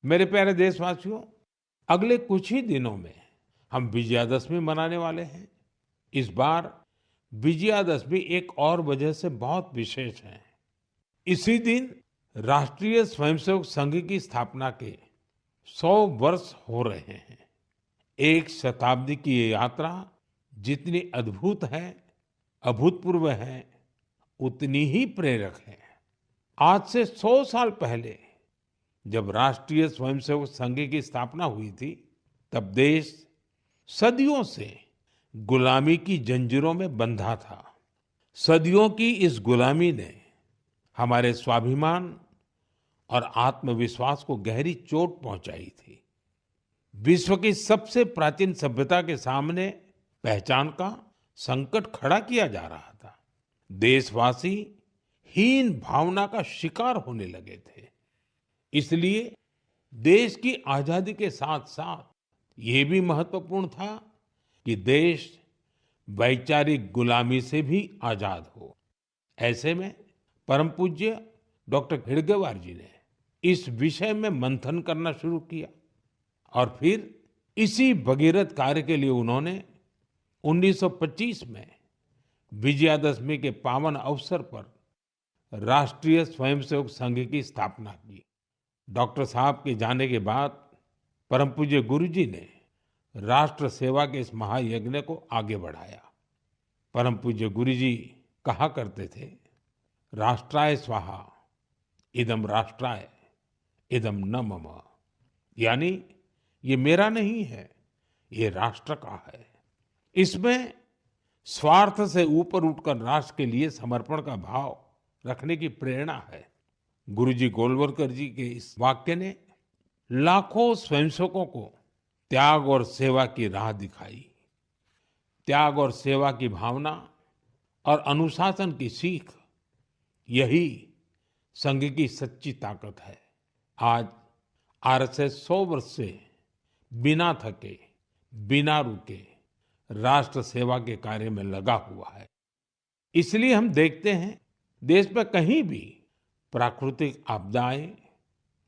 मेरे प्यारे देशवासियों, अगले कुछ ही दिनों में हम विजयादशमी मनाने वाले हैं। इस बार विजयादशमी एक और वजह से बहुत विशेष है। इसी दिन राष्ट्रीय स्वयंसेवक संघ की स्थापना के 100 वर्ष हो रहे हैं। एक शताब्दी की ये यात्रा जितनी अद्भुत है, अभूतपूर्व है, उतनी ही प्रेरक है। आज से 100 साल पहले जब राष्ट्रीय स्वयंसेवक संघ की स्थापना हुई थी, तब देश सदियों से गुलामी की जंजीरों में बंधा था। सदियों की इस गुलामी ने हमारे स्वाभिमान और आत्मविश्वास को गहरी चोट पहुंचाई थी। विश्व की सबसे प्राचीन सभ्यता के सामने पहचान का संकट खड़ा किया जा रहा था। देशवासी हीन भावना का शिकार होने लगे थे। इसलिए देश की आजादी के साथ साथ ये भी महत्वपूर्ण था कि देश वैचारिक गुलामी से भी आजाद हो। ऐसे में परम पूज्य डॉक्टर हेडगेवार जी ने इस विषय में मंथन करना शुरू किया और फिर इसी भगीरथ कार्य के लिए उन्होंने 1925 में विजयादशमी के पावन अवसर पर राष्ट्रीय स्वयंसेवक संघ की स्थापना की। डॉक्टर साहब के जाने के बाद परम पूज्य गुरु जी ने राष्ट्र सेवा के इस महायज्ञ को आगे बढ़ाया। परम पूज्य गुरु जी कहा करते थे, राष्ट्राय स्वाहा इदम राष्ट्राय इदम न मम। यानी ये मेरा नहीं है, ये राष्ट्र का है। इसमें स्वार्थ से ऊपर उठकर राष्ट्र के लिए समर्पण का भाव रखने की प्रेरणा है। गुरुजी गोलवलकर जी के इस वाक्य ने लाखों स्वयंसेवकों को त्याग और सेवा की राह दिखाई। त्याग और सेवा की भावना और अनुशासन की सीख, यही संघ की सच्ची ताकत है। आज आरएसएस 100 वर्ष से बिना थके, बिना रुके राष्ट्र सेवा के कार्य में लगा हुआ है। इसलिए हम देखते हैं देश में कहीं भी प्राकृतिक आपदाएं,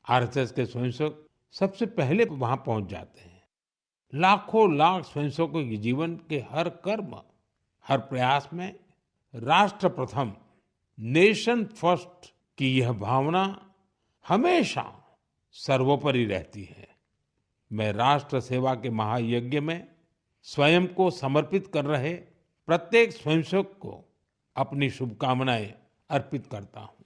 आरएसएस के स्वयंसेवक सबसे पहले वहां पहुंच जाते हैं। लाखों लाख स्वयंसेवकों के जीवन के हर कर्म, हर प्रयास में राष्ट्र प्रथम, नेशन फर्स्ट की यह भावना हमेशा सर्वोपरि रहती है। मैं राष्ट्र सेवा के महायज्ञ में स्वयं को समर्पित कर रहे प्रत्येक स्वयंसेवक को अपनी शुभकामनाएं अर्पित करता हूं।